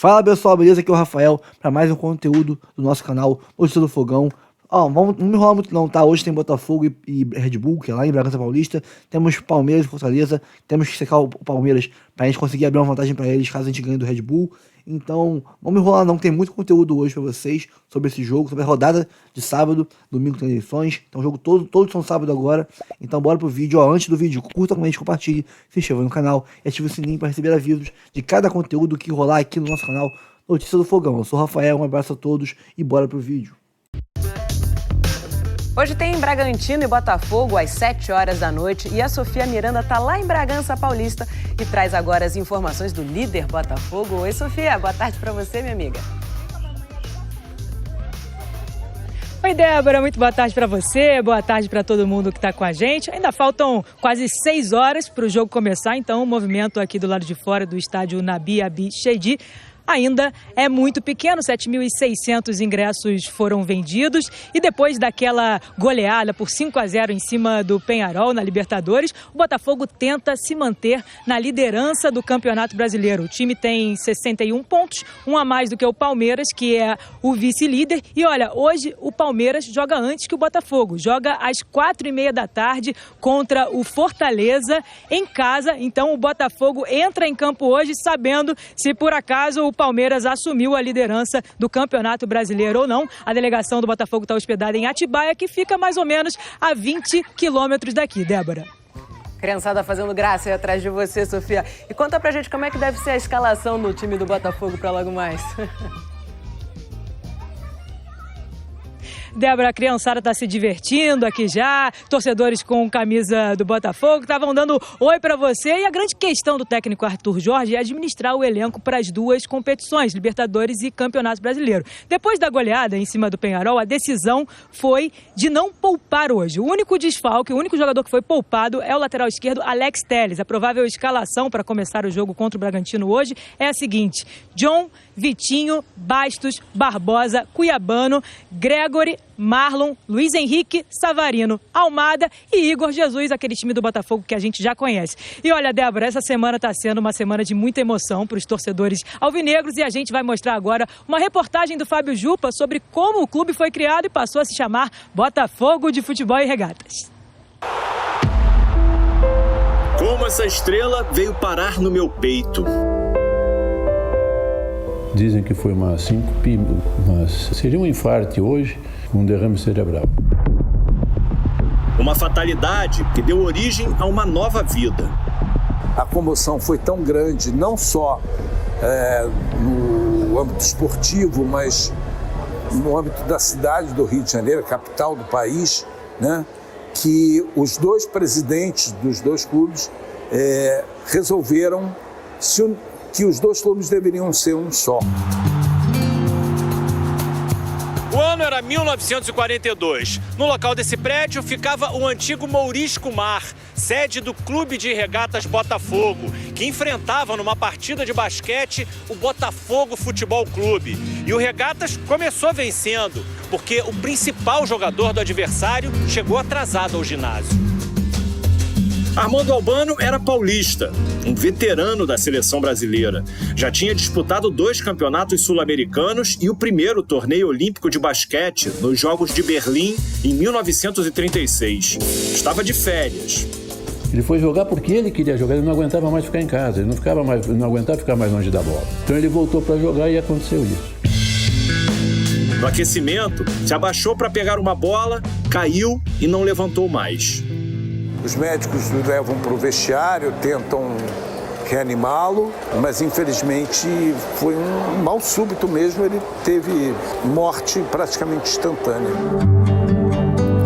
Fala pessoal, beleza? Aqui é o Rafael para mais um conteúdo do nosso canal Notícia do Fogão. Não me enrolar muito não, tá? Hoje tem Botafogo e Red Bull, que é lá em Bragança Paulista. Temos Palmeiras e Fortaleza. Temos que secar o Palmeiras pra gente conseguir abrir uma vantagem pra eles caso a gente ganhe do Red Bull. Então, não me enrolar não, tem muito conteúdo hoje pra vocês sobre esse jogo, sobre a rodada de sábado. Domingo tem eleições, então o jogo todos são sábado agora. Então bora pro vídeo. Antes do vídeo, curta, comente, compartilhe, se inscreva no canal e ative o sininho para receber avisos de cada conteúdo que rolar aqui no nosso canal Notícia do Fogão. Eu sou o Rafael, um abraço a todos e bora pro vídeo. Hoje tem Bragantino e Botafogo às 7 horas da noite e a Sofia Miranda tá lá em Bragança Paulista e traz agora as informações do líder Botafogo. Oi, Sofia, boa tarde pra você, minha amiga. Oi, Débora, muito boa tarde para você, boa tarde para todo mundo que está com a gente. Ainda faltam quase 6 horas para o jogo começar, então o movimento aqui do lado de fora do estádio Nabi Abi Sheidi ainda é muito pequeno, 7.600 ingressos foram vendidos e depois daquela goleada por 5-0 em cima do Peñarol na Libertadores, o Botafogo tenta se manter na liderança do Campeonato Brasileiro. O time tem 61 pontos, um a mais do que o Palmeiras, que é o vice-líder. E olha, hoje o Palmeiras joga antes que o Botafogo, joga às 4h30 da tarde contra o Fortaleza em casa. Então o Botafogo entra em campo hoje sabendo se por acaso o Palmeiras assumiu a liderança do Campeonato Brasileiro ou não. A delegação do Botafogo está hospedada em Atibaia, que fica mais ou menos a 20 quilômetros daqui, Débora. Criançada fazendo graça aí atrás de você, Sofia. E conta pra gente como é que deve ser a escalação do time do Botafogo para logo mais. Débora, a criançada está se divertindo aqui já, torcedores com camisa do Botafogo estavam dando oi para você. E a grande questão do técnico Arthur Jorge é administrar o elenco para as duas competições, Libertadores e Campeonato Brasileiro. Depois da goleada em cima do Peñarol, a decisão foi de não poupar hoje. O único desfalque, o único jogador que foi poupado é o lateral esquerdo Alex Telles. A provável escalação para começar o jogo contra o Bragantino hoje é a seguinte: John, Vitinho, Bastos, Barbosa, Cuiabano, Gregory, Marlon, Luiz Henrique, Savarino, Almada e Igor Jesus, aquele time do Botafogo que a gente já conhece. E olha, Débora, essa semana está sendo uma semana de muita emoção para os torcedores alvinegros e a gente vai mostrar agora uma reportagem do Fábio Jupa sobre como o clube foi criado e passou a se chamar Botafogo de Futebol e Regatas. Como essa estrela veio parar no meu peito. Dizem que foi uma síncope, mas seria um infarte hoje, um derrame cerebral. Uma fatalidade que deu origem a uma nova vida. A comoção foi tão grande, não só no âmbito esportivo, mas no âmbito da cidade do Rio de Janeiro, capital do país, né, que os dois presidentes dos dois clubes resolveram que os dois clubes deveriam ser um só. O ano era 1942. No local desse prédio ficava o antigo Mourisco Mar, sede do Clube de Regatas Botafogo, que enfrentava numa partida de basquete o Botafogo Futebol Clube. E o Regatas começou vencendo, porque o principal jogador do adversário chegou atrasado ao ginásio. Armando Albano era paulista, um veterano da seleção brasileira. Já tinha disputado 2 campeonatos sul-americanos e o primeiro torneio olímpico de basquete nos Jogos de Berlim em 1936. Estava de férias. Ele foi jogar porque ele queria jogar, ele não aguentava mais ficar em casa, ele não aguentava ficar mais longe da bola. Então ele voltou para jogar e aconteceu isso. No aquecimento, se abaixou para pegar uma bola, caiu e não levantou mais. Os médicos o levam para o vestiário, tentam reanimá-lo, mas infelizmente foi um mal súbito mesmo, ele teve morte praticamente instantânea.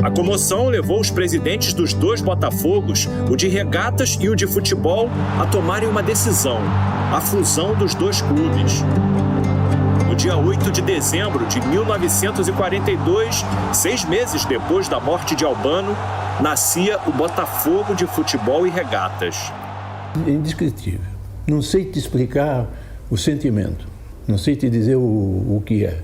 A comoção levou os presidentes dos 2 Botafogos, o de regatas e o de futebol, a tomarem uma decisão: a fusão dos 2 clubes. No dia 8 de dezembro de 1942, 6 meses depois da morte de Albano, nascia o Botafogo de Futebol e Regatas. É indescritível. Não sei te explicar o sentimento, não sei te dizer o que é.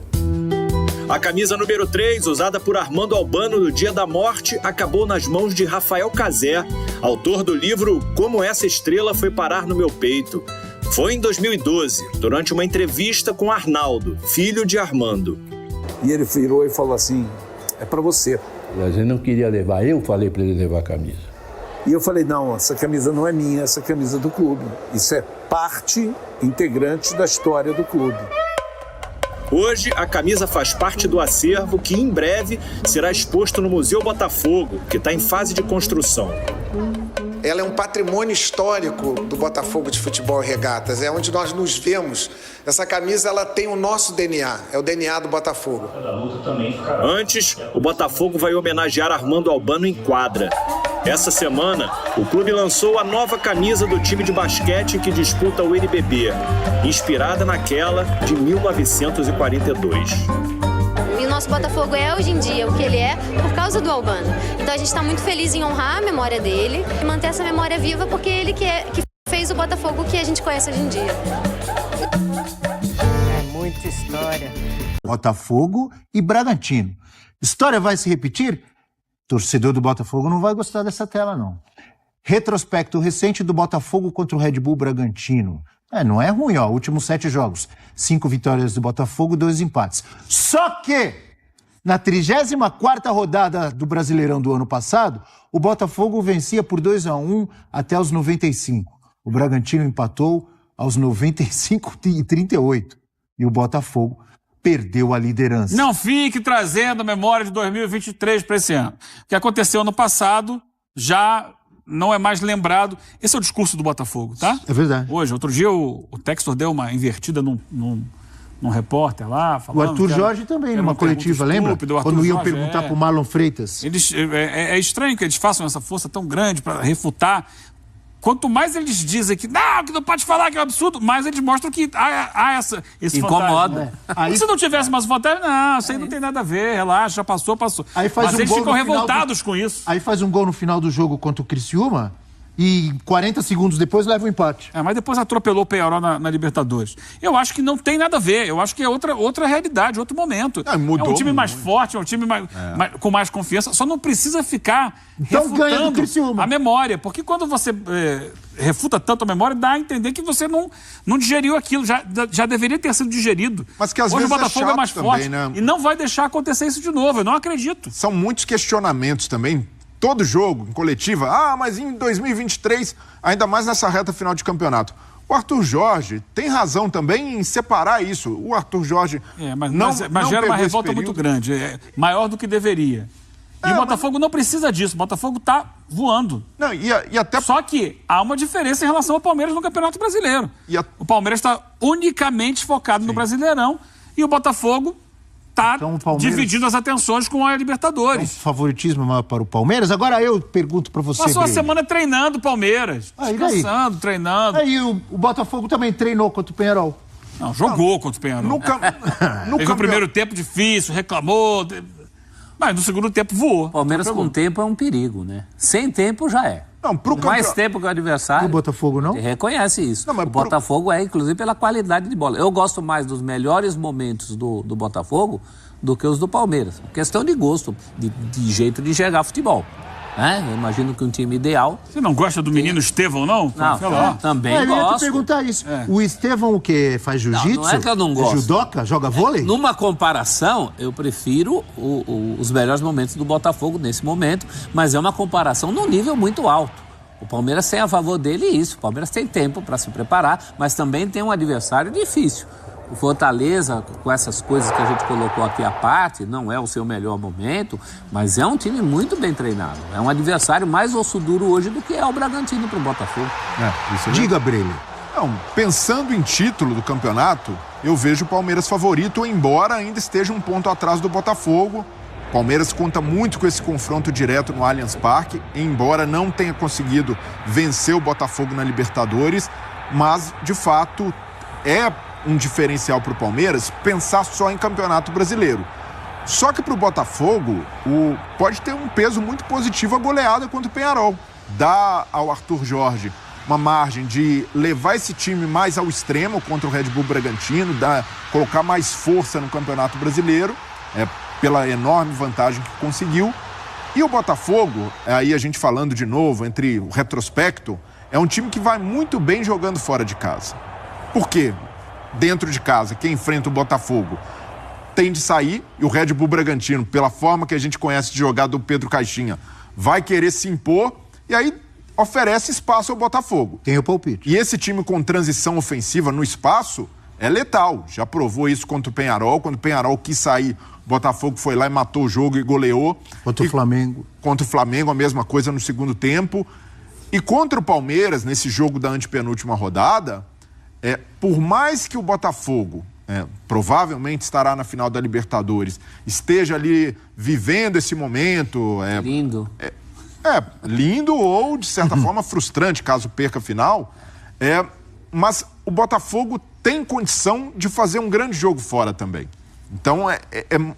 A camisa número 3, usada por Armando Albano no dia da morte, acabou nas mãos de Rafael Cazé, autor do livro Como Essa Estrela Foi Parar no Meu Peito. Foi em 2012, durante uma entrevista com Arnaldo, filho de Armando. E ele virou e falou assim, é para você. Ele não queria levar, eu falei para ele levar a camisa. E eu falei, não, essa camisa não é minha, essa camisa é do clube. Isso é parte integrante da história do clube. Hoje, a camisa faz parte do acervo que, em breve, será exposto no Museu Botafogo, que está em fase de construção. Ela é um patrimônio histórico do Botafogo de Futebol e Regatas, é onde nós nos vemos. Essa camisa ela tem o nosso DNA, é o DNA do Botafogo. Antes, o Botafogo vai homenagear Armando Albano em quadra. Essa semana, o clube lançou a nova camisa do time de basquete que disputa o NBB, inspirada naquela de 1942. E o nosso Botafogo é hoje em dia o que ele é por causa do Albano. Então a gente está muito feliz em honrar a memória dele e manter essa memória viva porque ele que fez o Botafogo que a gente conhece hoje em dia. É muita história. Botafogo e Bragantino. História vai se repetir? Torcedor do Botafogo não vai gostar dessa tela, não. Retrospecto recente do Botafogo contra o Red Bull Bragantino. Não é ruim, ó. Últimos 7 jogos. 5 vitórias do Botafogo, 2 empates. Só que, na 34ª rodada do Brasileirão do ano passado, o Botafogo vencia por 2-1 até os 95. O Bragantino empatou aos 95 e 38. E o Botafogo perdeu a liderança. Não fique trazendo a memória de 2023 para esse ano. O que aconteceu no passado já não é mais lembrado. Esse é o discurso do Botafogo, tá? É verdade. Hoje, outro dia, o Textor deu uma invertida num repórter lá. O Arthur Jorge também, numa coletiva, lembra? Quando iam perguntar pro Marlon Freitas. É estranho que eles façam essa força tão grande para refutar. Quanto mais eles dizem que não pode falar, que é um absurdo, mais eles mostram que há esse incomoda. Fantasma. Se não tivesse mais fantasma, não, isso aí não tem nada a ver, relaxa, já passou. Aí faz Mas um eles gol ficam revoltados com isso. Aí faz um gol no final do jogo contra o Criciúma e 40 segundos depois leva o empate. Mas depois atropelou o Peñarol na Libertadores. Eu acho que não tem nada a ver, eu acho que é outra realidade, outro momento. Mudou, é um time mais forte, é um time com mais confiança, só não precisa ficar refutando a memória, porque quando você refuta tanto a memória, dá a entender que você não digeriu aquilo, já deveria ter sido digerido. Mas que às Hoje vezes o Botafogo é mais também, forte, né? E não vai deixar acontecer isso de novo, eu não acredito. São muitos questionamentos também. Todo jogo, em coletiva, mas em 2023, ainda mais nessa reta final de campeonato. O Arthur Jorge tem razão também em separar isso. O Arthur Jorge mas gera uma revolta muito grande, maior do que deveria. E o Botafogo não precisa disso, o Botafogo está voando. Só que há uma diferença em relação ao Palmeiras no Campeonato Brasileiro. O Palmeiras está unicamente focado no Brasileirão e o Botafogo está dividindo as atenções com a Libertadores. Favoritismo maior para o Palmeiras. Agora eu pergunto para você, Passou a semana treinando o Palmeiras. Descansando, treinando. Aí o Botafogo também treinou contra o Peñarol. Não, jogou contra o Peñarol. Teve o primeiro tempo difícil, reclamou. Mas no segundo tempo voou. Palmeiras com tempo é um perigo, né? Sem tempo já é. Mais tempo que o adversário. O Botafogo não? Você reconhece isso. O Botafogo é, inclusive, pela qualidade de bola. Eu gosto mais dos melhores momentos do Botafogo do que os do Palmeiras. Questão de gosto, de jeito de enxergar futebol. Eu imagino que um time ideal... Você não gosta do menino Estevão, não? Não, também gosto. Eu ia te perguntar isso. O Estevão o quê? Faz jiu-jitsu? Não é que eu não gosto. Judoca? Joga vôlei? Numa comparação, eu prefiro os melhores momentos do Botafogo nesse momento, mas é uma comparação num nível muito alto. O Palmeiras tem a favor dele isso. O Palmeiras tem tempo para se preparar, mas também tem um adversário difícil. O Fortaleza, com essas coisas que a gente colocou aqui à parte, não é o seu melhor momento, mas é um time muito bem treinado. É um adversário mais osso duro hoje do que é o Bragantino para o Botafogo. Diga, Breno. Pensando em título do campeonato, eu vejo o Palmeiras favorito, embora ainda esteja um ponto atrás do Botafogo. O Palmeiras conta muito com esse confronto direto no Allianz Parque, embora não tenha conseguido vencer o Botafogo na Libertadores, mas, de fato, é um diferencial para o Palmeiras pensar só em campeonato brasileiro. Só que para o Botafogo pode ter um peso muito positivo a goleada contra o Peñarol. Dá ao Arthur Jorge uma margem de levar esse time mais ao extremo contra o Red Bull Bragantino, colocar mais força no campeonato brasileiro, pela enorme vantagem que conseguiu. E o Botafogo, aí a gente falando de novo entre o retrospecto, é um time que vai muito bem jogando fora de casa. Por quê? Dentro de casa, quem enfrenta o Botafogo tem de sair, e o Red Bull Bragantino, pela forma que a gente conhece de jogar do Pedro Caixinha, vai querer se impor, e aí oferece espaço ao Botafogo. Tem o palpite. E esse time com transição ofensiva no espaço é letal. Já provou isso contra o Peñarol. Quando o Peñarol quis sair, o Botafogo foi lá e matou o jogo e goleou. Contra o Flamengo. Contra o Flamengo, a mesma coisa no segundo tempo. E contra o Palmeiras, nesse jogo da antepenúltima rodada, por mais que o Botafogo provavelmente estará na final da Libertadores, esteja ali vivendo esse momento... Lindo. Lindo ou, de certa forma, frustrante, caso perca a final. Mas o Botafogo tem condição de fazer um grande jogo fora também. Então,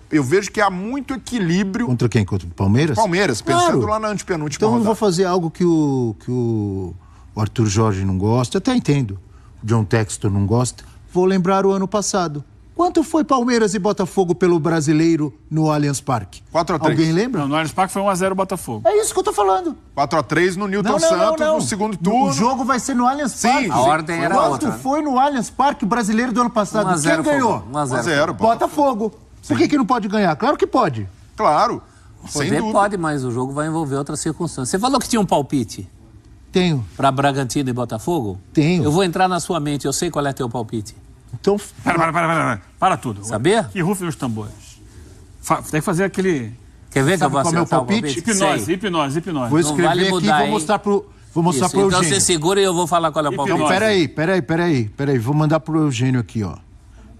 eu vejo que há muito equilíbrio... Contra quem? Contra o Palmeiras? Palmeiras, pensando lá na antepenúltima rodada. Então, eu vou fazer algo que o Arthur Jorge não gosta, até entendo. O John Textor não gosta. Vou lembrar o ano passado. Quanto foi Palmeiras e Botafogo pelo Brasileiro no Allianz Parque? 4-3. Alguém lembra? Não, no Allianz Parque foi 1-0 Botafogo. É isso que eu tô falando. 4-3 no Newton Santos, no segundo turno. O jogo vai ser no Allianz Parque. A ordem era outra. Quanto foi no Allianz Parque Brasileiro do ano passado? 1-0 Quem ganhou? 1-0. Botafogo. Por que não pode ganhar? Claro que pode. Claro. Poder pode, mas o jogo vai envolver outras circunstâncias. Você falou que tinha um palpite? Tenho. Para Bragantino e Botafogo? Tenho. Eu vou entrar na sua mente, eu sei qual é teu palpite. Então... Para tudo. Sabia? Que rufem os tambores. Tem que fazer aquele... Quer ver que eu vou acertar o palpite? Hipnose. Vou escrever vale aqui mudar, e vou mostrar pro Eugênio. Então você segura e eu vou falar qual é o palpite. Então, peraí. Vou mandar pro Eugênio aqui, ó.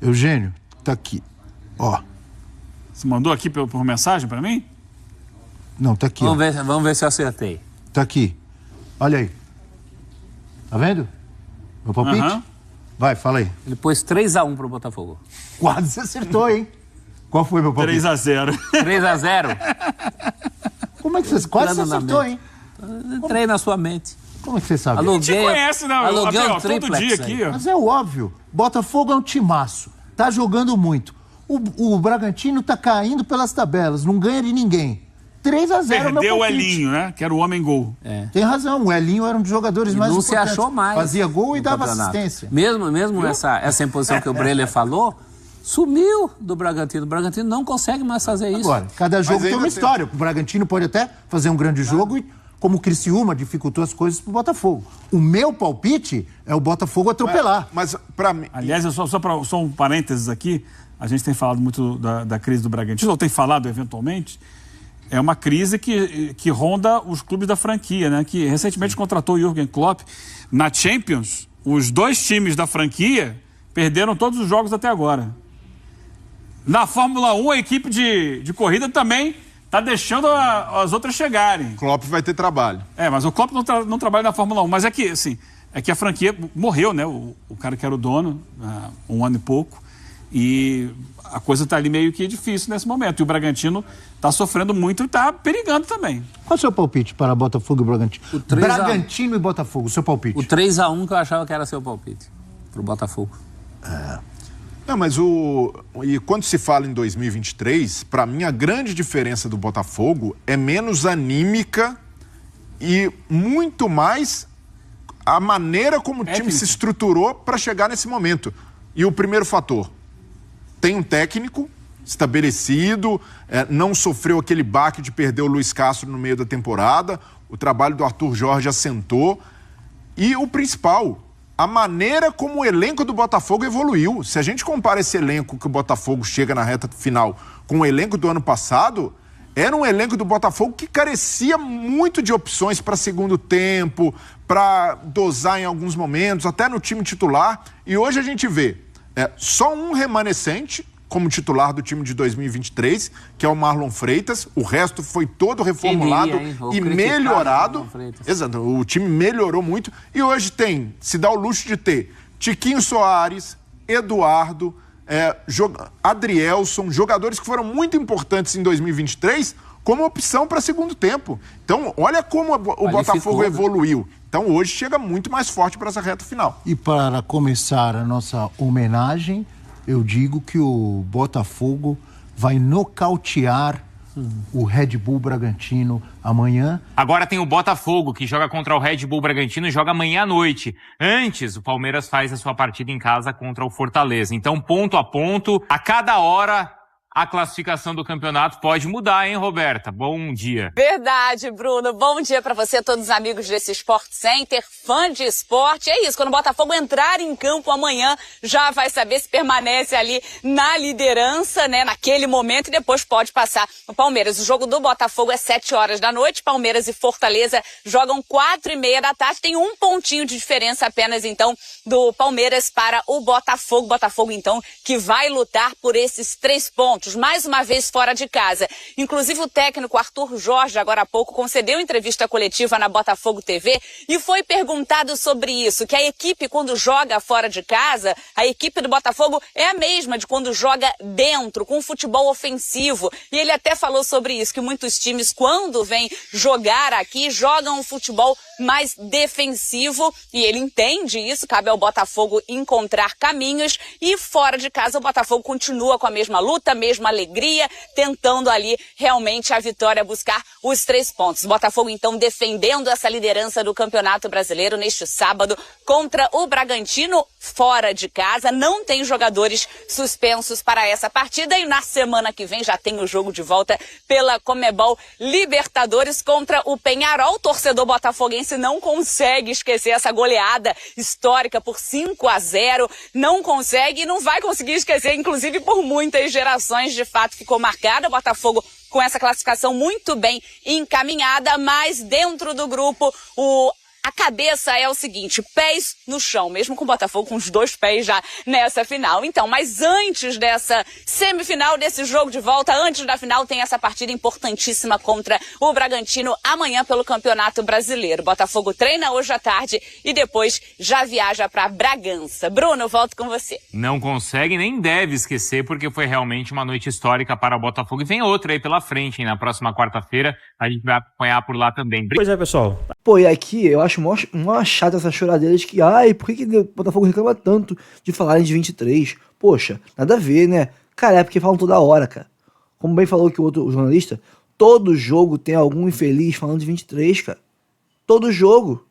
Eugênio, tá aqui. Ó. Você mandou aqui por mensagem para mim? Não, tá aqui. Vamos ver se eu acertei. Tá aqui. Olha aí. Tá vendo? Meu palpite? Vai, fala aí. Ele pôs 3-1 pro Botafogo. Quase você acertou, hein? Qual foi meu palpite? 3-0. 3-0? Como é que você... Quase você acertou, hein? Entrei na sua mente. Como é que você sabe? Aluguei, te conhece, né? Aluguei Abel, um triplex todo dia aqui, ó. Mas é óbvio. Botafogo é um timaço. Tá jogando muito. O Bragantino tá caindo pelas tabelas. Não ganha de ninguém. 3-0 Perdeu o Elinho, né? Que era o homem-gol. Tem razão. O Elinho era um dos jogadores mais importantes. Não se achou mais. Fazia gol e dava assistência. Mesmo essa imposição que o Breler falou, sumiu do Bragantino. O Bragantino não consegue mais fazer isso. Agora, cada jogo tem uma história. O Bragantino pode até fazer um grande jogo e, como o Criciúma, dificultou as coisas pro Botafogo. O meu palpite é o Botafogo atropelar. Mas para mim... Aliás, só um parênteses aqui. A gente tem falado muito da crise do Bragantino, ou tem falado eventualmente. É uma crise que ronda os clubes da franquia, né? Que recentemente contratou o Jürgen Klopp. Na Champions, os 2 times da franquia perderam todos os jogos até agora. Na Fórmula 1, a equipe de corrida também está deixando as outras chegarem. Klopp vai ter trabalho. Mas o Klopp não trabalha na Fórmula 1. Mas é que a franquia morreu, né? O cara que era o dono, há 1 ano e pouco. E a coisa está ali meio que difícil nesse momento. E o Bragantino está sofrendo muito e está perigando também. Qual é o seu palpite para Botafogo e Bragantino? Bragantino e Botafogo, o seu palpite. O 3-1 que eu achava que era seu palpite para o Botafogo. Não, mas e quando se fala em 2023, para mim a grande diferença do Botafogo é menos anímica e muito mais a maneira como o time se estruturou para chegar nesse momento. E o primeiro fator, tem um técnico estabelecido, não sofreu aquele baque de perder o Luiz Castro no meio da temporada, o trabalho do Arthur Jorge assentou, e o principal, a maneira como o elenco do Botafogo evoluiu. Se a gente compara esse elenco que o Botafogo chega na reta final com o elenco do ano passado, era um elenco do Botafogo que carecia muito de opções para segundo tempo, para dosar em alguns momentos, até no time titular, e hoje a gente vê só um remanescente como titular do time de 2023, que é o Marlon Freitas. O resto foi todo reformulado e melhorado. Exato, o time melhorou muito. E hoje se dá o luxo de ter Tiquinho Soares, Eduardo, Adrielson, jogadores que foram muito importantes em 2023 como opção para segundo tempo. Então, olha como o Botafogo evoluiu. Então, hoje chega muito mais forte para essa reta final. E para começar a nossa homenagem, eu digo que o Botafogo vai nocautear o Red Bull Bragantino amanhã. Agora tem o Botafogo, que joga contra o Red Bull Bragantino e joga amanhã à noite. Antes, o Palmeiras faz a sua partida em casa contra o Fortaleza. Então, ponto a ponto, a cada hora, a classificação do campeonato pode mudar, hein, Roberta? Bom dia. Verdade, Bruno. Bom dia pra você, todos os amigos desse Sport Center, fã de esporte. É isso, quando o Botafogo entrar em campo amanhã, já vai saber se permanece ali na liderança, né, naquele momento, e depois pode passar o Palmeiras. O jogo do Botafogo é 7 horas da noite, Palmeiras e Fortaleza jogam 4h30 da tarde. Tem um pontinho de diferença apenas, então, do Palmeiras para o Botafogo. Botafogo, então, que vai lutar por esses 3 pontos. Mais uma vez fora de casa. Inclusive o técnico Arthur Jorge, agora há pouco, concedeu entrevista coletiva na Botafogo TV e foi perguntado sobre isso, que a equipe quando joga fora de casa, a equipe do Botafogo é a mesma de quando joga dentro, com futebol ofensivo. E ele até falou sobre isso, que muitos times quando vêm jogar aqui, jogam um futebol mais defensivo e ele entende isso, cabe ao Botafogo encontrar caminhos e fora de casa o Botafogo continua com a mesma luta, mesma alegria, tentando ali realmente a vitória, buscar os 3 pontos. Botafogo então defendendo essa liderança do Campeonato Brasileiro neste sábado contra o Bragantino fora de casa, não tem jogadores suspensos para essa partida e na semana que vem já tem o jogo de volta pela Conmebol Libertadores contra o Peñarol. O torcedor botafoguense não consegue esquecer essa goleada histórica por 5-0, não consegue e não vai conseguir esquecer, inclusive por muitas gerações, de fato ficou marcada. O Botafogo com essa classificação muito bem encaminhada, mas dentro do grupo a cabeça é o seguinte, pés no chão, mesmo com o Botafogo com os 2 pés já nessa final. Então, mas antes dessa semifinal, desse jogo de volta, antes da final, tem essa partida importantíssima contra o Bragantino amanhã pelo Campeonato Brasileiro. O Botafogo treina hoje à tarde e depois já viaja para Bragança. Bruno, eu volto com você. Não consegue nem deve esquecer, porque foi realmente uma noite histórica para o Botafogo. E vem outra aí pela frente, hein? Na próxima quarta-feira a gente vai acompanhar por lá também. Pois é, pessoal. Pô, e aqui eu acho mó chata essa choradeira de que, por que o Botafogo reclama tanto de falarem de 23? Poxa, nada a ver, né? Cara, é porque falam toda hora, cara. Como bem falou que o outro jornalista, todo jogo tem algum infeliz falando de 23, cara. Todo jogo.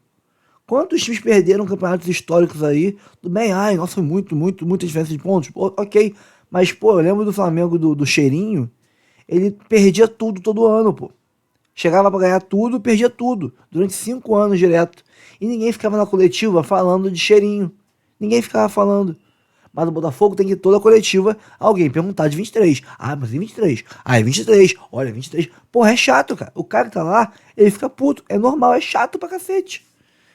Quantos times perderam campeonatos históricos aí? Tudo bem, nossa, foi muita diferença de pontos. Pô, ok. Mas, pô, eu lembro do Flamengo do Cheirinho, ele perdia tudo todo ano, pô. Chegava pra ganhar tudo, perdia tudo. Durante 5 anos direto. E ninguém ficava na coletiva falando de Cheirinho. Ninguém ficava falando. Mas o Botafogo tem que ir toda a coletiva alguém perguntar de 23. Mas tem 23. É 23. Olha, 23. Porra, é chato, cara. O cara que tá lá, ele fica puto. É normal, é chato pra cacete.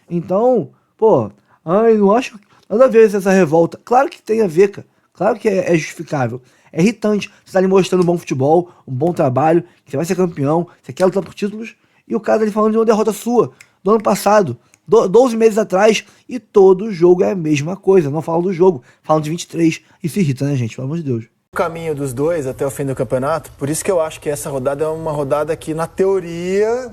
Então, pô, não acho nada a ver essa revolta. Claro que tem a ver, cara. Claro que é justificável. É irritante. Você tá ali mostrando um bom futebol, um bom trabalho, que você vai ser campeão, você quer lutar por títulos, e o cara tá ali falando de uma derrota sua, do ano passado, 12 meses atrás, e todo jogo é a mesma coisa. Não falam do jogo, falam de 23. Isso irrita, né, gente? Pelo amor de Deus. O caminho dos dois até o fim do campeonato, por isso que eu acho que essa rodada é uma rodada que, na teoria,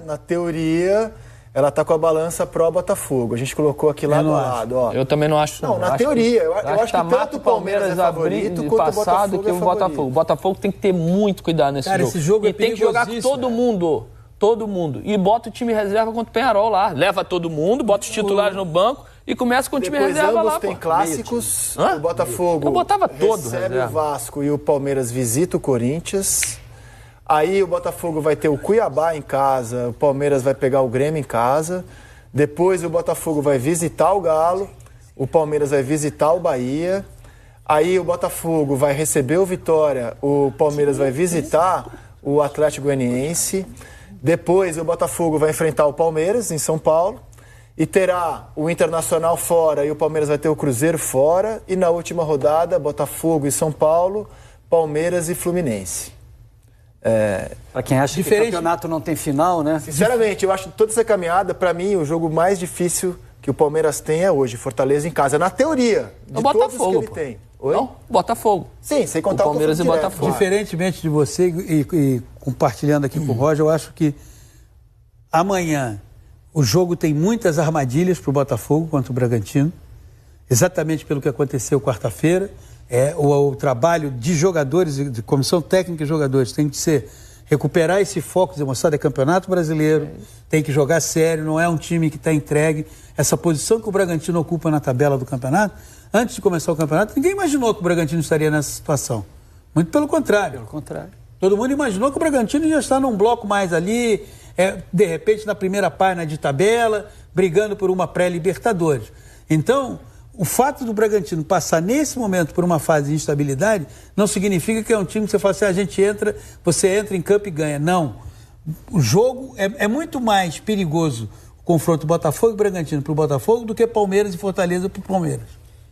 ela tá com a balança pró-Botafogo. A gente colocou aqui lado a lado, ó. Eu também não acho. Não, na teoria. Eu acho que tanto o Palmeiras é favorito quanto o Botafogo é favorito. O Botafogo tem que ter muito cuidado nesse jogo. Esse jogo e tem que jogar com todo mundo. Todo mundo. E bota o time reserva contra o Peñarol lá. Leva todo mundo, bota os titulares no banco e começa com o time reserva lá. Tem clássicos. O Botafogo eu botava todo recebe o Vasco e o Palmeiras visita o Corinthians. Aí o Botafogo vai ter o Cuiabá em casa, o Palmeiras vai pegar o Grêmio em casa. Depois o Botafogo vai visitar o Galo, o Palmeiras vai visitar o Bahia. Aí o Botafogo vai receber o Vitória, o Palmeiras vai visitar o Atlético Goianiense. Depois o Botafogo vai enfrentar o Palmeiras em São Paulo. E terá o Internacional fora e o Palmeiras vai ter o Cruzeiro fora. E na última rodada, Botafogo e São Paulo, Palmeiras e Fluminense. Para quem acha que o campeonato não tem final, né? Sinceramente, eu acho que toda essa caminhada, para mim, o jogo mais difícil que o Palmeiras tem é hoje, Fortaleza em casa. Na teoria, de o todos Botafogo, que ele tem. Oi? Não, Botafogo. Sim, sem contar o Palmeiras e Botafogo. Diferentemente de você e compartilhando aqui com o Roger, eu acho que amanhã o jogo tem muitas armadilhas para o Botafogo contra o Bragantino, exatamente pelo que aconteceu quarta-feira. O trabalho de jogadores, de comissão técnica e jogadores tem que ser recuperar esse foco, dizer, moçada, é Campeonato Brasileiro, tem que jogar sério, não é um time que está entregue. Essa posição que o Bragantino ocupa na tabela do campeonato, antes de começar o campeonato, ninguém imaginou que o Bragantino estaria nessa situação. Muito pelo contrário. Pelo contrário. Todo mundo imaginou que o Bragantino já está num bloco mais ali, de repente na primeira página de tabela, brigando por uma pré-Libertadores. Então, o fato do Bragantino passar nesse momento por uma fase de instabilidade não significa que é um time que você fala assim, você entra em campo e ganha. Não. O jogo é muito mais perigoso o confronto Botafogo e Bragantino para o Botafogo do que Palmeiras e Fortaleza para o Palmeiras.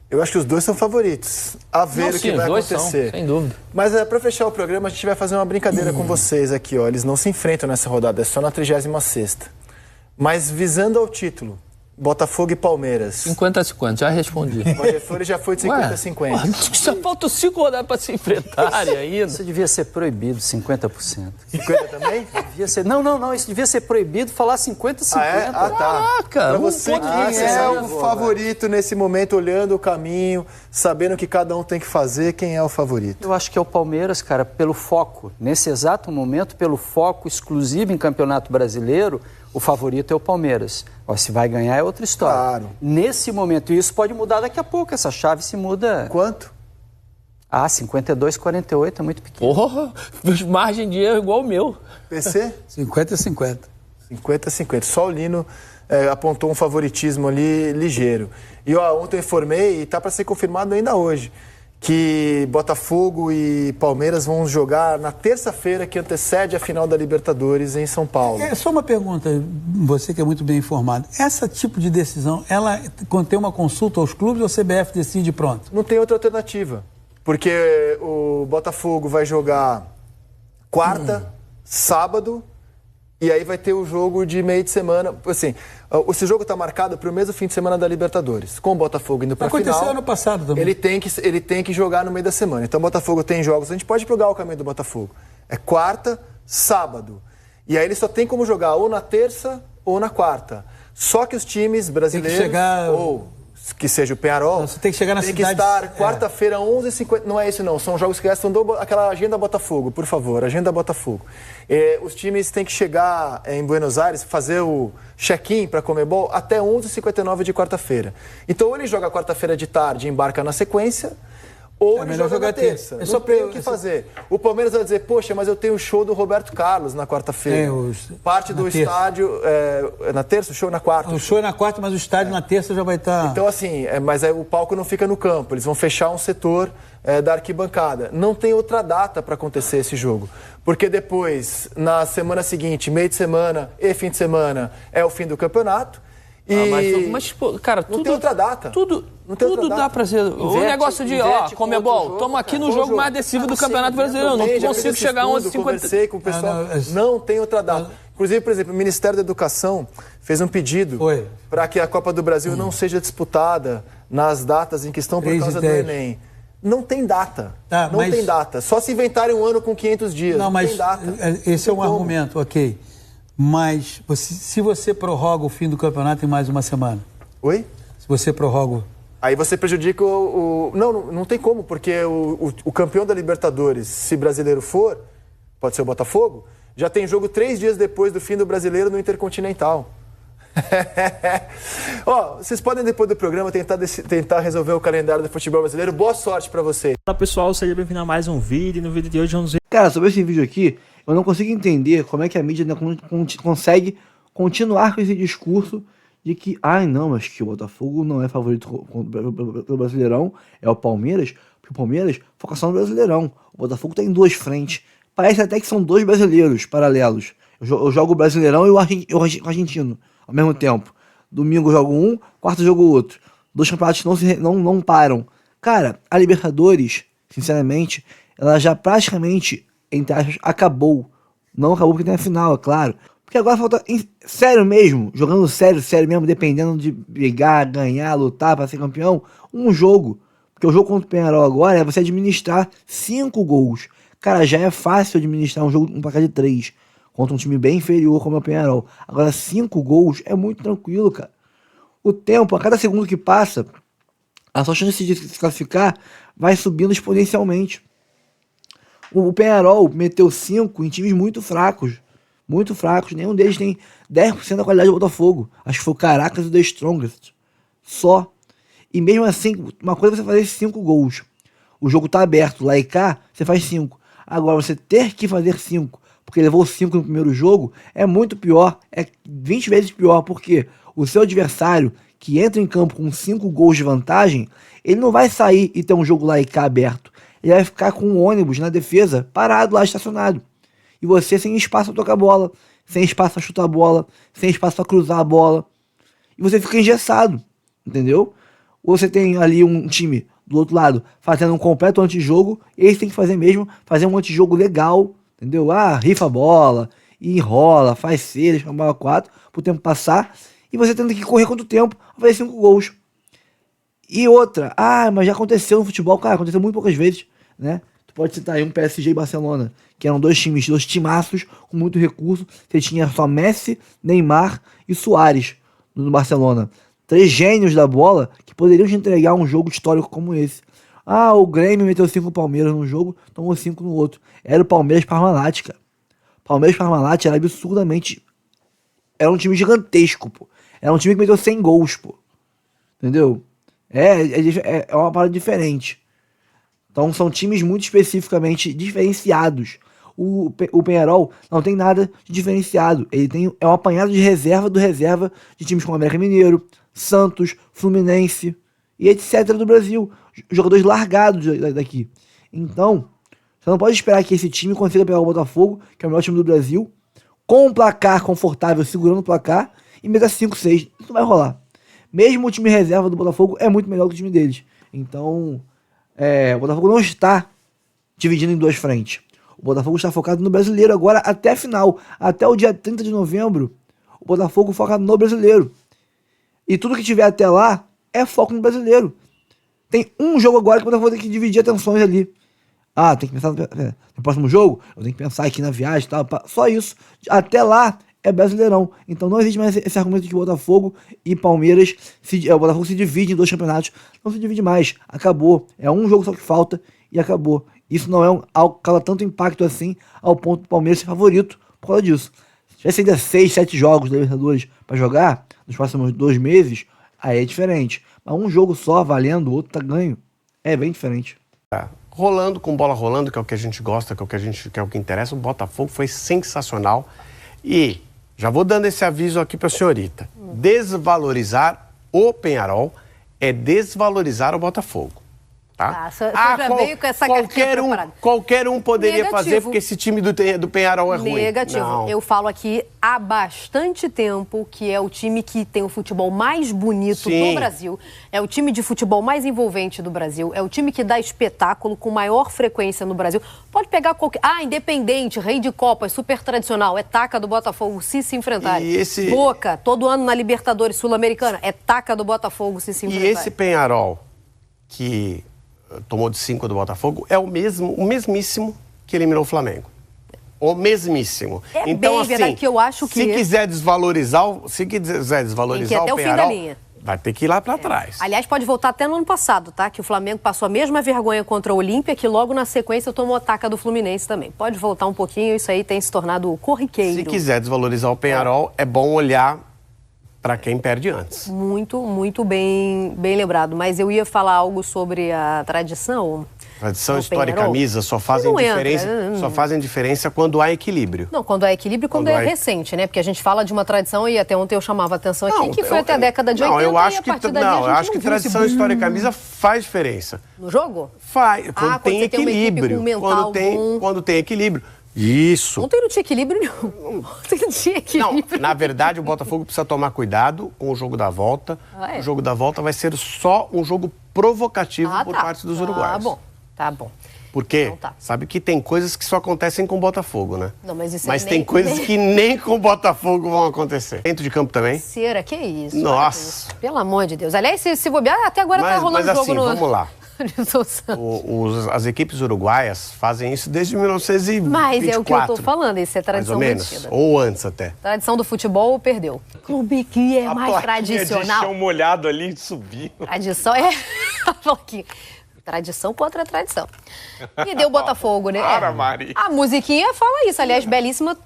Eu acho que os dois são favoritos. A ver o que vai acontecer. São, sem dúvida. Mas para fechar o programa, a gente vai fazer uma brincadeira com vocês aqui. Ó. Eles não se enfrentam nessa rodada, é só na 36ª. Mas visando ao título, Botafogo e Palmeiras. 50-50, já respondi. O Roger Flores já foi de 50-50. Só faltam 5 rodadas para se enfrentarem ainda. Isso devia ser proibido, 50%. 50 também? Devia ser, não, isso devia ser proibido falar 50-50. Tá. Caraca, pra você quem é o favorito nesse momento, olhando o caminho, sabendo o que cada um tem que fazer, quem é o favorito? Eu acho que é o Palmeiras, cara, pelo foco. Nesse exato momento, pelo foco exclusivo em Campeonato Brasileiro, o favorito é o Palmeiras. Se vai ganhar é outra história. Claro. Nesse momento, e isso pode mudar daqui a pouco, essa chave se muda. Quanto? 52-48 é muito pequeno. Porra, margem de erro igual o meu. PC? 50-50. 50-50. Só o Lino apontou um favoritismo ali ligeiro. E ontem eu informei, e tá para ser confirmado ainda hoje, que Botafogo e Palmeiras vão jogar na terça-feira que antecede a final da Libertadores em São Paulo. Só uma pergunta, você que é muito bem informado. Esse tipo de decisão, ela contém uma consulta aos clubes ou o CBF decide pronto? Não tem outra alternativa. Porque o Botafogo vai jogar quarta, sábado, e aí vai ter o jogo de meio de semana. Assim, esse jogo está marcado para o mesmo fim de semana da Libertadores. Com o Botafogo indo para a final. Aconteceu ano passado também. Ele tem que jogar no meio da semana. Então o Botafogo tem jogos. A gente pode pegar o caminho do Botafogo. É quarta, sábado. E aí ele só tem como jogar ou na terça ou na quarta. Só que os times brasileiros... Tem que chegar... Ou que seja o Peñarol... Você tem que chegar na cidade... cidade... Tem que estar quarta-feira, 11h50... Não é isso, não. São jogos que restam aquela agenda Botafogo, por favor. Agenda Botafogo. Os times têm que chegar em Buenos Aires, fazer o check-in para Conmebol até 11h59 de quarta-feira. Então, ou ele joga quarta-feira de tarde e embarca na sequência... Ou ele joga na terça. Eu só tenho o que fazer. O Palmeiras vai dizer, poxa, mas eu tenho o show do Roberto Carlos na quarta-feira. Parte do estádio... na terça? O show na quarta? O show é na quarta, mas o estádio na terça já vai estar... Então, assim, mas o palco não fica no campo. Eles vão fechar um setor da arquibancada. Não tem outra data para acontecer esse jogo. Porque depois, na semana seguinte, meio de semana e fim de semana, é o fim do campeonato. Mas, cara, não tem outra data. Tudo dá pra ser. O negócio de, Conmebol, estamos aqui no jogo mais decisivo do Campeonato Brasileiro. Não consigo chegar a 11h50. Conversei com o pessoal. Não tem outra data. Inclusive, por exemplo, o Ministério da Educação fez um pedido para que a Copa do Brasil não seja disputada nas datas em que estão por causa do Enem. Não tem data. Não tem data. Só se inventarem um ano com 500 dias. Não tem data. Esse é um argumento, ok. Mas se você prorroga o fim do campeonato em mais uma semana... Oi? Se você prorroga... Aí você prejudica o... Não tem como, porque o campeão da Libertadores, se brasileiro for, pode ser o Botafogo, já tem jogo 3 dias depois do fim do Brasileiro no Intercontinental. Vocês podem depois do programa tentar resolver o calendário do futebol brasileiro. Boa sorte pra vocês. Olá pessoal, seja bem-vindo a mais um vídeo. E no vídeo de hoje vamos ver... Cara, sobre esse vídeo aqui, eu não consigo entender como é que a mídia consegue continuar com esse discurso de que, não, mas que o Botafogo não é favorito pelo Brasileirão, é o Palmeiras, porque o Palmeiras foca só no Brasileirão. O Botafogo tem 2 frentes. Parece até que são 2 brasileiros paralelos. Eu jogo o Brasileirão e o argentino ao mesmo tempo. Domingo eu jogo um, quarto eu jogo outro. 2 campeonatos não param. Cara, a Libertadores, sinceramente, ela já praticamente, entre aspas, acabou. Não acabou porque tem a final, é claro. Porque agora falta, sério mesmo, jogando sério mesmo, dependendo de brigar, ganhar, lutar para ser campeão, um jogo. Porque o jogo contra o Peñarol agora é você administrar 5 gols. Cara, já é fácil administrar um jogo, um placar de 3, contra um time bem inferior como é o Peñarol. Agora 5 gols é muito tranquilo, cara. O tempo, a cada segundo que passa, a sua chance de se classificar vai subindo exponencialmente. O Peñarol meteu 5 em times muito fracos. Muito fracos. Nenhum deles tem 10% da qualidade do Botafogo. Acho que foi o Caracas e o The Strongest. Só. E mesmo assim, uma coisa é você fazer 5 gols. O jogo tá aberto. Lá e cá, você faz 5. Agora, você ter que fazer 5, porque levou 5 no primeiro jogo, é muito pior. É 20 vezes pior, porque o seu adversário, que entra em campo com 5 gols de vantagem, ele não vai sair e ter um jogo lá e cá aberto. Ele vai ficar com um ônibus na defesa parado lá, estacionado. E você sem espaço para tocar a bola, sem espaço para chutar a bola, sem espaço para cruzar a bola. E você fica engessado, entendeu? Ou você tem ali um time do outro lado fazendo um completo antijogo, e eles têm que fazer mesmo, fazer um antijogo legal, entendeu? Rifa a bola, enrola, faz cera, chama 4, pro tempo passar, e você tendo que correr quanto tempo, fazer 5 gols. E outra, mas já aconteceu no futebol, cara, aconteceu muito poucas vezes, né? Tu pode citar aí um PSG e Barcelona, que eram dois timaços com muito recurso. Você tinha só Messi, Neymar e Suárez no Barcelona. 3 gênios da bola que poderiam te entregar um jogo histórico como esse. O Grêmio meteu 5 no Palmeiras num jogo, tomou 5 no outro. Era o Palmeiras Parmalat, cara. Palmeiras Parmalat era absurdamente... Era um time gigantesco, pô. Era um time que meteu 100 gols, pô. Entendeu? É uma parada diferente. Então são times muito especificamente diferenciados. O Peñarol não tem nada de diferenciado. Ele é um apanhado de reserva do reserva de times como América Mineiro, Santos, Fluminense e etc. do Brasil. Jogadores largados daqui. Então, você não pode esperar que esse time consiga pegar o Botafogo, que é o melhor time do Brasil, com um placar confortável, segurando o placar, e meter 5, 6. Isso não vai rolar. Mesmo o time reserva do Botafogo é muito melhor que o time deles. Então, o Botafogo não está dividindo em 2 frentes. O Botafogo está focado no brasileiro agora até a final. Até o dia 30 de novembro, o Botafogo foca no brasileiro. E tudo que tiver até lá é foco no brasileiro. Tem um jogo agora que o Botafogo tem que dividir atenções ali. Tem que pensar no próximo jogo, eu tenho que pensar aqui na viagem e tal. Só isso. Até lá é Brasileirão. Então não existe mais esse argumento de que Botafogo e Palmeiras, o Botafogo se divide em 2 campeonatos. Não se divide mais. Acabou. É um jogo só que falta e acabou. Isso não é algo que causa tanto impacto assim ao ponto do Palmeiras ser favorito por causa disso. Se tivesse ainda 6, 7 jogos da Libertadores para jogar nos próximos 2 meses, aí é diferente. Mas um jogo só valendo, o outro tá ganho, é bem diferente. Rolando, com bola rolando, que é o que a gente gosta, que é o que interessa, o Botafogo foi sensacional. E já vou dando esse aviso aqui para a senhorita. Desvalorizar o Peñarol é desvalorizar o Botafogo. Tá? Você já veio com essa cartinha preparada. Qualquer um poderia fazer, porque esse time do Peñarol é ruim. Negativo. Não. Eu falo aqui há bastante tempo que é o time que tem o futebol mais bonito do Brasil, é o time de futebol mais envolvente do Brasil, é o time que dá espetáculo com maior frequência no Brasil. Pode pegar qualquer... Independente, Rei de Copas, super tradicional, é taca do Botafogo se enfrentarem. Boca, todo ano na Libertadores Sul-Americana, é taca do Botafogo se enfrentarem. E esse Peñarol que tomou de 5 do Botafogo é o mesmíssimo que eliminou o Flamengo. O mesmíssimo. Então, bem verdade que eu acho que... Se quiser desvalorizar o Peñarol, vai ter que ir lá para trás. Aliás, pode voltar até no ano passado, tá? Que o Flamengo passou a mesma vergonha contra o Olímpia, que logo na sequência tomou a taca do Fluminense também. Pode voltar um pouquinho, isso aí tem se tornado corriqueiro. Se quiser desvalorizar o Peñarol, é bom olhar para quem perde antes. Muito, muito bem lembrado. Mas eu ia falar algo sobre a tradição. Tradição, história e camisa só fazem diferença quando há equilíbrio. Não, quando há equilíbrio e quando é recente, né? Porque a gente fala de uma tradição, e até ontem eu chamava a atenção aqui, que foi até a década de 80. Eu acho que tradição, história e camisa faz diferença. No jogo? Faz. Quando tem equilíbrio. Quando tem equilíbrio. Isso. Ontem não tinha equilíbrio nenhum. Ontem não tinha equilíbrio. Não, na verdade, o Botafogo precisa tomar cuidado com o jogo da volta. O jogo da volta vai ser só um jogo provocativo por parte dos uruguaios. Tá bom. Porque sabe que tem coisas que só acontecem com o Botafogo, né? Não, mas tem coisas que nem com o Botafogo vão acontecer. Dentro de campo também? Cera, que isso? Nossa. Pelo amor de Deus. Aliás, se bobear, até agora tá rolando jogo assim, vamos lá. As equipes uruguaias fazem isso desde 1924. Mas é o que eu tô falando, isso é tradição mantida. Ou antes até. Tradição do futebol perdeu. Clube que é mais tradicional. De chão molhado ali, subiu. Tradição é... Tradição contra tradição. E deu Botafogo, né? Para, Mari. A musiquinha fala isso. Aliás, belíssima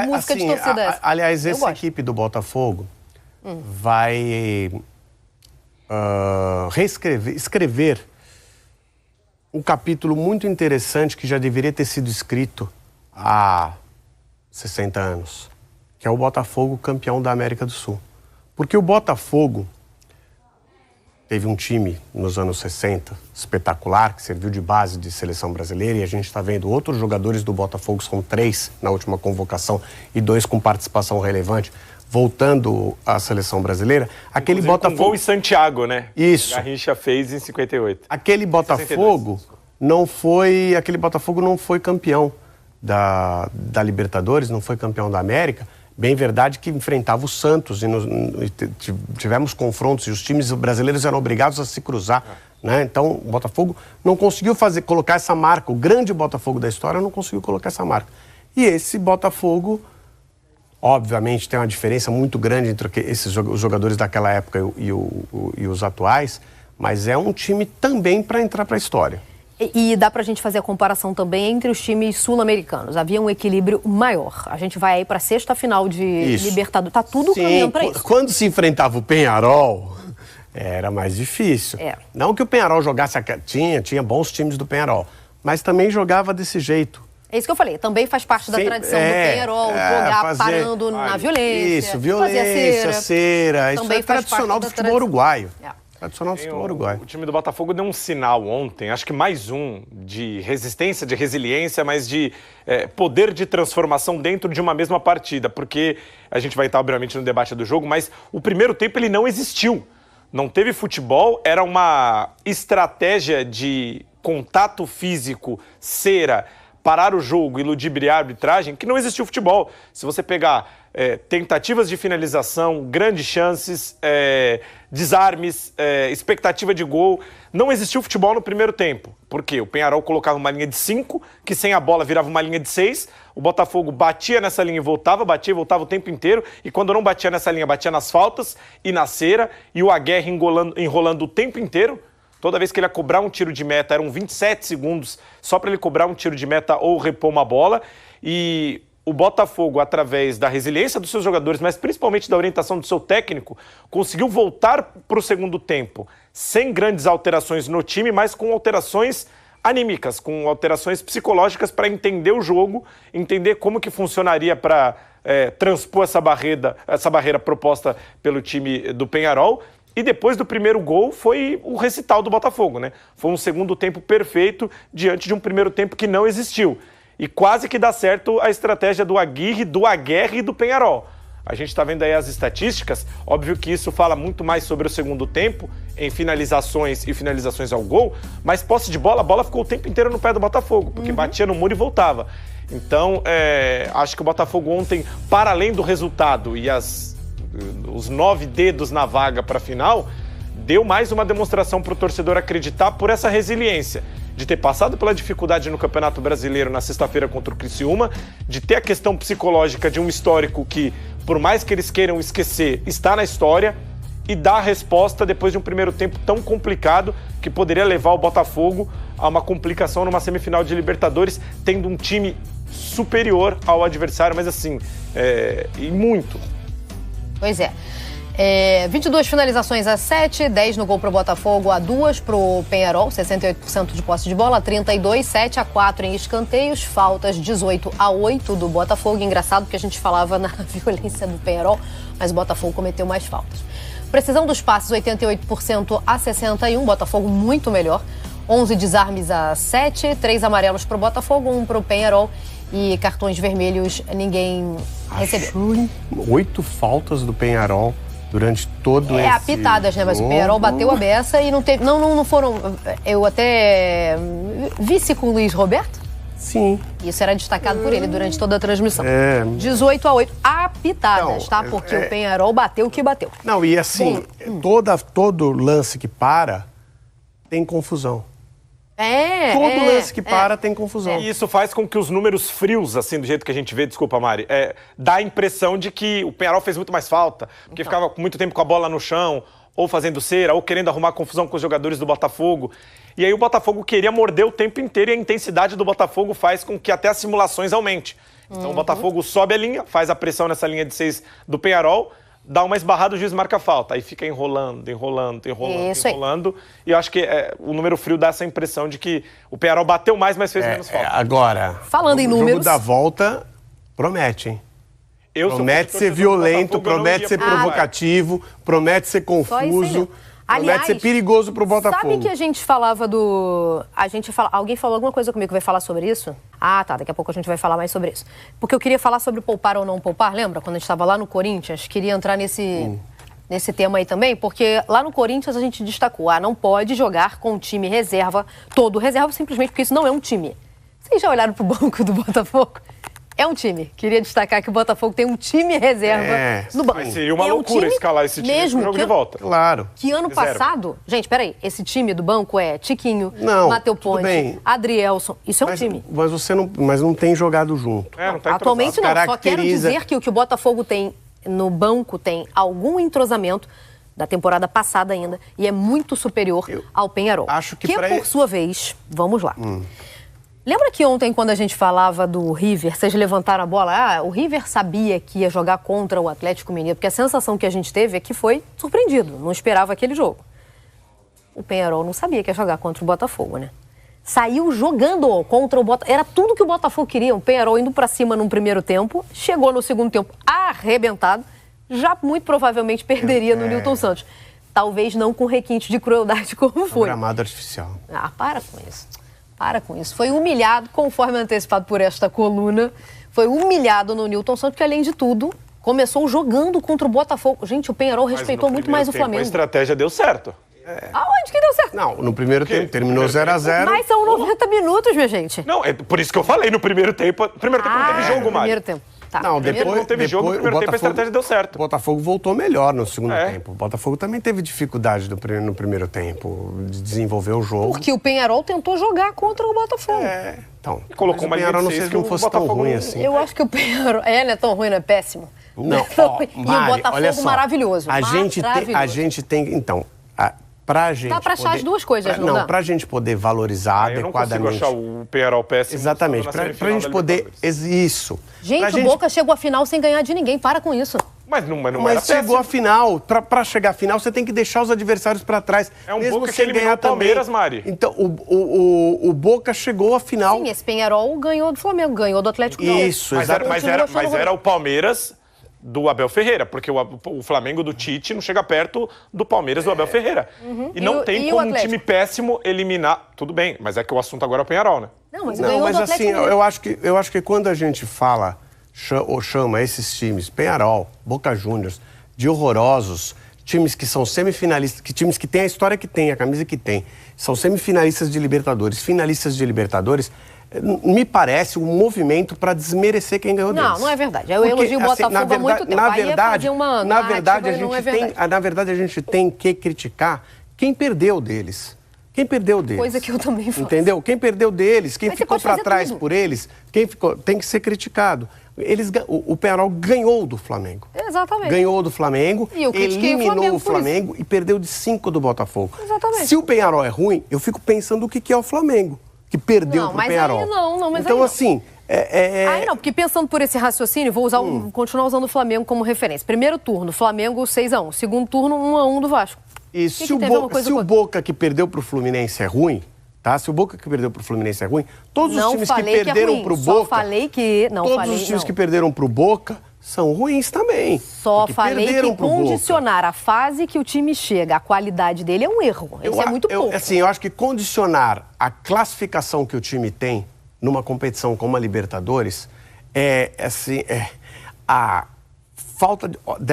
música de torcida essa. Aliás, essa equipe do Botafogo vai escrever um capítulo muito interessante que já deveria ter sido escrito há 60 anos, que é o Botafogo campeão da América do Sul. Porque o Botafogo teve um time nos anos 60 espetacular, que serviu de base de seleção brasileira, e a gente está vendo outros jogadores do Botafogo, são 3 na última convocação e 2 com participação relevante, voltando à seleção brasileira. Aquele inclusive Botafogo... com gol em Santiago, né? Isso. A Garrincha fez em 58. Aquele Botafogo não foi campeão da Libertadores, não foi campeão da América. Bem verdade que enfrentava o Santos e tivemos confrontos e os times brasileiros eram obrigados a se cruzar, né? Então o Botafogo não conseguiu colocar essa marca, o grande Botafogo da história não conseguiu colocar essa marca. E esse Botafogo, obviamente, tem uma diferença muito grande entre os jogadores daquela época e os atuais, mas é um time também para entrar para a história. E dá pra gente fazer a comparação também entre os times sul-americanos. Havia um equilíbrio maior. A gente vai aí pra sexta final de Libertadores. Tá tudo caminhando pra isso. Quando se enfrentava o Penharol, era mais difícil. Não que o Penharol jogasse... Tinha bons times do Penharol, mas também jogava desse jeito. É isso que eu falei. Também faz parte da tradição do Penharol, jogar parando na violência. Isso, violência, cera. Isso também é tradicional do futebol uruguaio. Tradicional do futebol uruguaio. O time do Botafogo deu um sinal ontem, acho que mais um, de resistência, de resiliência, mas de poder de transformação dentro de uma mesma partida, porque a gente vai estar, obviamente, no debate do jogo, mas o primeiro tempo ele não existiu. Não teve futebol, era uma estratégia de contato físico, cera, parar o jogo e ludibriar a arbitragem, que não existiu futebol. Se você pegar tentativas de finalização, grandes chances, desarmes, expectativa de gol, não existiu futebol no primeiro tempo. Por quê? O Penharol colocava uma linha de 5, que sem a bola virava uma linha de 6, o Botafogo batia nessa linha e voltava, batia e voltava o tempo inteiro, e quando não batia nessa linha, batia nas faltas e na cera, e o Aguerre enrolando o tempo inteiro. Toda vez que ele ia cobrar um tiro de meta, eram 27 segundos só para ele cobrar um tiro de meta ou repor uma bola. E o Botafogo, através da resiliência dos seus jogadores, mas principalmente da orientação do seu técnico, conseguiu voltar para o segundo tempo sem grandes alterações no time, mas com alterações anímicas, com alterações psicológicas para entender o jogo, entender como que funcionaria para transpor essa barreira proposta pelo time do Penharol. E depois do primeiro gol foi o recital do Botafogo, né? Foi um segundo tempo perfeito diante de um primeiro tempo que não existiu. E quase que dá certo a estratégia do Aguirre, do Aguerre e do Penharol. A gente está vendo aí as estatísticas, óbvio que isso fala muito mais sobre o segundo tempo, em finalizações e finalizações ao gol, mas posse de bola, a bola ficou o tempo inteiro no pé do Botafogo, porque batia no muro e voltava. Então, acho que o Botafogo ontem, para além do resultado e os 9 dedos na vaga para a final, deu mais uma demonstração para o torcedor acreditar por essa resiliência, de ter passado pela dificuldade no Campeonato Brasileiro na sexta-feira contra o Criciúma, de ter a questão psicológica de um histórico que, por mais que eles queiram esquecer, está na história, e dar a resposta depois de um primeiro tempo tão complicado que poderia levar o Botafogo a uma complicação numa semifinal de Libertadores, tendo um time superior ao adversário, mas assim, e muito. Pois é. 22 finalizações a 7, 10 no gol pro Botafogo, a 2 pro Penharol, 68% de posse de bola, 32, 7 a 4 em escanteios, faltas 18 a 8 do Botafogo. Engraçado porque a gente falava na violência do Penharol, mas o Botafogo cometeu mais faltas. Precisão dos passes, 88% a 61, Botafogo muito melhor. 11 desarmes a 7, 3 amarelos pro Botafogo, 1 pro Penharol. E cartões vermelhos ninguém recebeu. 8 faltas do Penharol durante todo esse... apitadas, né? Mas o Penharol bateu a beça e não teve... Não foram... Eu até vice com o Luiz Roberto. Sim. Isso era destacado por ele durante toda a transmissão. 18 a 8 apitadas, tá? Porque o Penharol bateu o que bateu. Não, e assim, todo lance que para tem confusão. Todo lance que para tem confusão. E isso faz com que os números frios, assim, do jeito que a gente vê, desculpa, Mari, dá a impressão de que o Penharol fez muito mais falta, porque ficava muito tempo com a bola no chão, ou fazendo cera, ou querendo arrumar confusão com os jogadores do Botafogo. E aí o Botafogo queria morder o tempo inteiro e a intensidade do Botafogo faz com que até as simulações aumente. Então o Botafogo sobe a linha, faz a pressão nessa linha de 6 do Peñarol, dá uma esbarrada, o juiz marca a falta. Aí fica enrolando. E eu acho que o número frio dá essa impressão de que o Peñarol bateu mais, mas fez menos falta. Agora, falando em números, o jogo da volta promete, hein? Promete ser violento, promete ser provocativo, promete ser confuso, promete ser perigoso pro Botafogo. Sabe que a gente falava alguém falou alguma coisa comigo que vai falar sobre isso? Ah, tá, daqui a pouco a gente vai falar mais sobre isso. Porque eu queria falar sobre poupar ou não poupar, lembra? Quando a gente estava lá no Corinthians, queria entrar nesse tema aí também, porque lá no Corinthians a gente destacou, não pode jogar com o time reserva, todo reserva, simplesmente porque isso não é um time. Vocês já olharam pro banco do Botafogo? É um time. Queria destacar que o Botafogo tem um time reserva no banco. Mas seria uma loucura escalar esse time no jogo de volta. Claro. Que ano passado... Gente, peraí. Esse time do banco é Tiquinho, Matheus Ponte, Adrielson. Isso é um time. Mas não tem jogado junto. Não tá atualmente não. Só quero dizer que o Botafogo tem no banco tem algum entrosamento da temporada passada ainda e é muito superior ao Peñarol. Acho que por sua vez... Vamos lá. Lembra que ontem, quando a gente falava do River, vocês levantaram a bola? O River sabia que ia jogar contra o Atlético Mineiro, porque a sensação que a gente teve é que foi surpreendido, não esperava aquele jogo. O Peñarol não sabia que ia jogar contra o Botafogo, né? Saiu jogando contra o Botafogo. Era tudo que o Botafogo queria. O Peñarol indo pra cima num primeiro tempo, chegou no segundo tempo arrebentado, já muito provavelmente perderia no Newton Santos. Talvez não com requinte de crueldade como foi. Gramado artificial. Para com isso. Para com isso. Foi humilhado, conforme antecipado por esta coluna, foi humilhado no Newton Santos, porque, além de tudo, começou jogando contra o Botafogo. Gente, o Peñarol respeitou muito mais o Flamengo. A estratégia deu certo. Aonde que deu certo? Não, no primeiro tempo terminou 0-0. Mas são 90 minutos, minha gente. Não, é por isso que eu falei no primeiro tempo. Primeiro tempo não teve jogo, Mário. Primeiro tempo. Tá. Não, depois não teve jogo, no primeiro tempo a estratégia deu certo. O Botafogo voltou melhor no segundo tempo. O Botafogo também teve dificuldade no primeiro tempo de desenvolver o jogo. Porque o Peñarol tentou jogar contra o Botafogo. Então, colocou uma Peñarol não sei se não fosse tão ruim assim. Eu acho que o Peñarol não é tão ruim, não é péssimo. Não, e o Botafogo maravilhoso. A gente tem, então, pra gente dá pra achar as duas coisas, não dá? Pra gente poder valorizar adequadamente. Eu não consigo achar o Peñarol péssimo. Exatamente, pra gente poder... Isso. Gente, o Boca chegou à final sem ganhar de ninguém, para com isso. Mas chegou à final. Pra chegar à final, você tem que deixar os adversários pra trás. É um Boca que eliminou o Palmeiras, Mari. Então, o Boca chegou à final. Sim, esse Peñarol ganhou do Flamengo, ganhou do Atlético Mineiro. Isso, exatamente. Mas era o Palmeiras do Abel Ferreira, porque o Flamengo do Tite não chega perto do Palmeiras do Abel Ferreira. E não tem como um time péssimo eliminar... Tudo bem, mas é que o assunto agora é o Peñarol, né? Não, mas assim, eu acho que quando a gente fala ou chama esses times, Peñarol, Boca Juniors, de horrorosos, times que são semifinalistas, times que têm a história que tem, a camisa que tem, são semifinalistas de Libertadores, finalistas de Libertadores, me parece um movimento para desmerecer quem ganhou deles. Não é verdade. Eu elogio o Botafogo há muito tempo. Na verdade, a gente tem que criticar quem perdeu deles. Quem perdeu deles. Coisa que eu também faço. Entendeu? Quem perdeu deles, quem ficou para trás por eles, tem que ser criticado. O Peñarol ganhou do Flamengo. Exatamente. Ganhou do Flamengo, eliminou o Flamengo e perdeu de 5 do Botafogo. Exatamente. Se o Peñarol é ruim, eu fico pensando o que é o Flamengo, que perdeu pro Peñarol. Então, assim... não, porque pensando por esse raciocínio, vou continuar usando o Flamengo como referência. Primeiro turno, Flamengo 6-1. Segundo turno, 1-1 do Vasco. E se o Boca que perdeu pro Fluminense é ruim, tá? Se o Boca que perdeu pro Fluminense é ruim, todos os times que perderam pro Boca... Todos os times que perderam pro Boca são ruins também. Só falei que condicionar a fase que o time chega, a qualidade dele é um erro. Isso é muito pouco. Eu acho que condicionar a classificação que o time tem numa competição como a Libertadores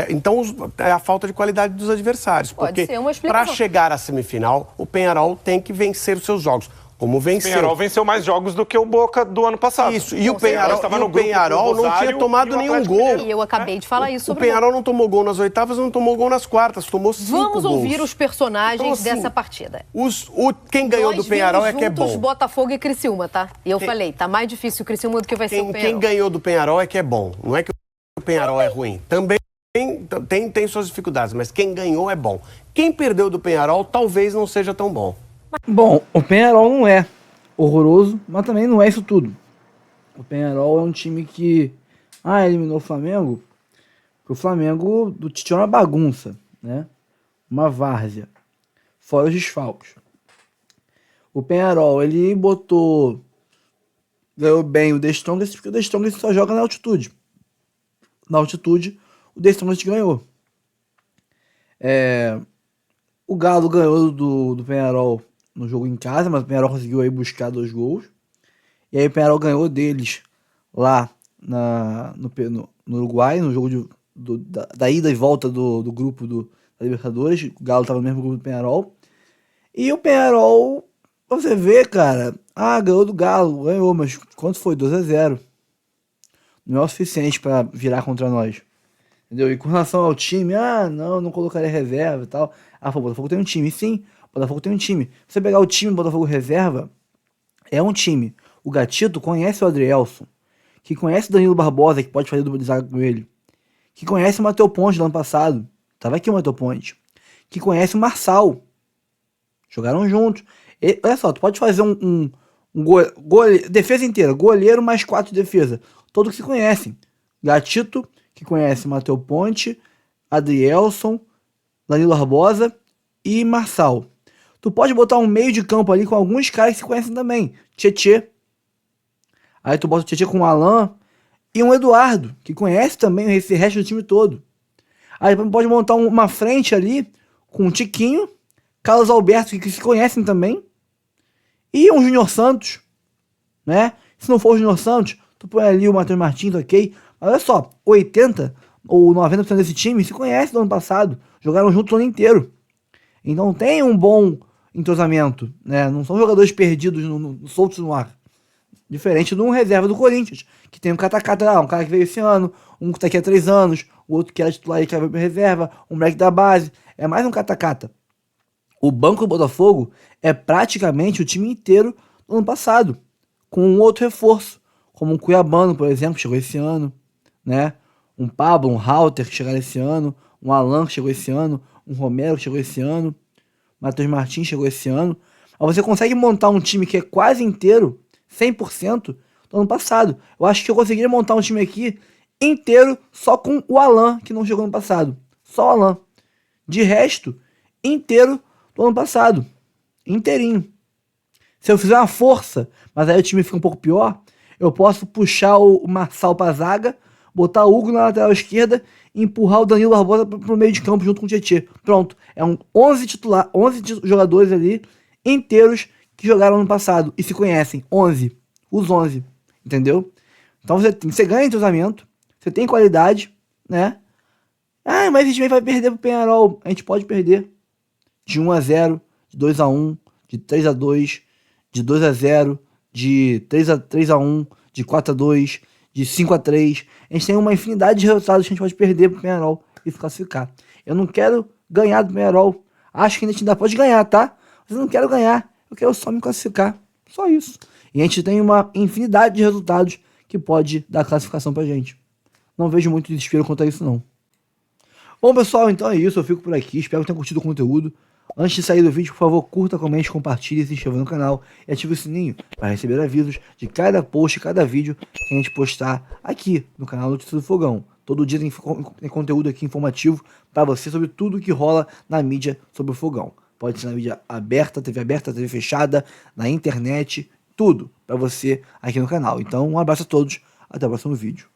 então é a falta de qualidade dos adversários. Porque para chegar à semifinal, o Peñarol tem que vencer os seus jogos. Como venceu. O Peñarol venceu mais jogos do que o Boca do ano passado. Isso, e o Peñarol não tinha tomado nenhum gol. E eu acabei de falar isso sobre o Peñarol não tomou gol nas oitavas, não tomou gol nas quartas, tomou 5 gols. Vamos ouvir os personagens dessa partida. Quem ganhou do Peñarol é que é bom. Botafogo e Criciúma, tá? E eu falei, tá mais difícil o Criciúma do que vai ser o Peñarol. Quem ganhou do Peñarol é que é bom, não é que o Peñarol é ruim. Também tem suas dificuldades, mas quem ganhou é bom. Quem perdeu do Peñarol talvez não seja tão bom. Bom, o Peñarol não é horroroso, mas também não é isso tudo. O Peñarol é um time que eliminou o Flamengo, porque o Flamengo do Tite é uma bagunça, né? Uma várzea, fora os desfalques. O Peñarol, ele ganhou bem o The Strongest, porque o The Strongest só joga na altitude. Na altitude, o The Strongest ganhou. O Galo ganhou do Peñarol no jogo em casa, mas o Peñarol conseguiu aí buscar 2 gols. E aí o Peñarol ganhou deles lá no Uruguai, no jogo da ida e volta do grupo da Libertadores. O Galo estava no mesmo grupo do Peñarol. E o Peñarol, você vê, cara, ganhou do Galo, ganhou, mas quanto foi? 2-0. Não é o suficiente para virar contra nós. Entendeu? E com relação ao time, não colocaria reserva e tal. O Botafogo tem um time. Sim, o Botafogo tem um time. Se você pegar o time do Botafogo reserva, é um time. O Gatito conhece o Adrielson, que conhece o Danilo Barbosa, que pode fazer dupla de zaga com ele, que conhece o Matheus Ponte do ano passado. Tava aqui o Matheus Ponte. Que conhece o Marçal. Jogaram juntos. Olha só, tu pode fazer defesa inteira, goleiro mais 4 de defesa. Todos que se conhecem. Gatito, que conhece Matheus Ponte, Adrielson, Danilo Barbosa e Marçal. Tu pode botar um meio de campo ali com alguns caras que se conhecem também. Tietê. Aí tu bota o Tietê com o Alain e um Eduardo, que conhece também esse resto do time todo. Aí pode montar uma frente ali com o Tiquinho, Carlos Alberto, que se conhecem também, e um Júnior Santos, né? Se não for o Júnior Santos, tu põe ali o Matheus Martins, ok? Mas olha só, 80% ou 90% desse time se conhece do ano passado, jogaram juntos o ano inteiro. Então tem um bom entrosamento, né? Não são jogadores perdidos, soltos no ar. Diferente de um reserva do Corinthians, que tem um catacata lá, um cara que veio esse ano, um que tá aqui há 3 anos, o outro que era titular e que veio pra reserva, um moleque da base. É mais um catacata. O banco do Botafogo é praticamente o time inteiro do ano passado, com um outro reforço, como um Cuiabano, por exemplo, que chegou esse ano, né? Um Pablo, um Halter, que chegaram esse ano, um Alan, que chegou esse ano, um Romero, que chegou esse ano, Matheus Martins chegou esse ano. Mas você consegue montar um time que é quase inteiro, 100%, do ano passado. Eu acho que eu conseguiria montar um time aqui inteiro só com o Alan, que não chegou no passado. Só o Alan. De resto, inteiro do ano passado. Inteirinho. Se eu fizer uma força, mas aí o time fica um pouco pior, eu posso puxar o Marçal pra zaga, botar o Hugo na lateral esquerda e empurrar o Danilo Barbosa pro meio de campo junto com o Tietê. Pronto. É 11 jogadores ali inteiros que jogaram no passado e se conhecem. 11. Os 11. Entendeu? Então você ganha entrosamento, você tem qualidade, né? Mas esse time vai perder pro Peñarol. A gente pode perder. De 1-0, de 2-1, de 3-2, de 2-0, de 3-1, de 4-2, de 5-3. A gente tem uma infinidade de resultados que a gente pode perder pro Peñarol e se classificar. Eu não quero ganhar do Peñarol. Acho que a gente ainda pode ganhar, tá? Mas eu não quero ganhar. Eu quero só me classificar. Só isso. E a gente tem uma infinidade de resultados que pode dar classificação pra gente. Não vejo muito desespero quanto a isso, não. Bom, pessoal, então é isso. Eu fico por aqui. Espero que tenham curtido o conteúdo. Antes de sair do vídeo, por favor, curta, comente, compartilhe, se inscreva no canal e ative o sininho para receber avisos de cada post, cada vídeo que a gente postar aqui no canal Notícias do Fogão. Todo dia tem conteúdo aqui informativo para você sobre tudo que rola na mídia sobre o Fogão. Pode ser na mídia aberta, TV fechada, na internet, tudo para você aqui no canal. Então, um abraço a todos, até o próximo vídeo.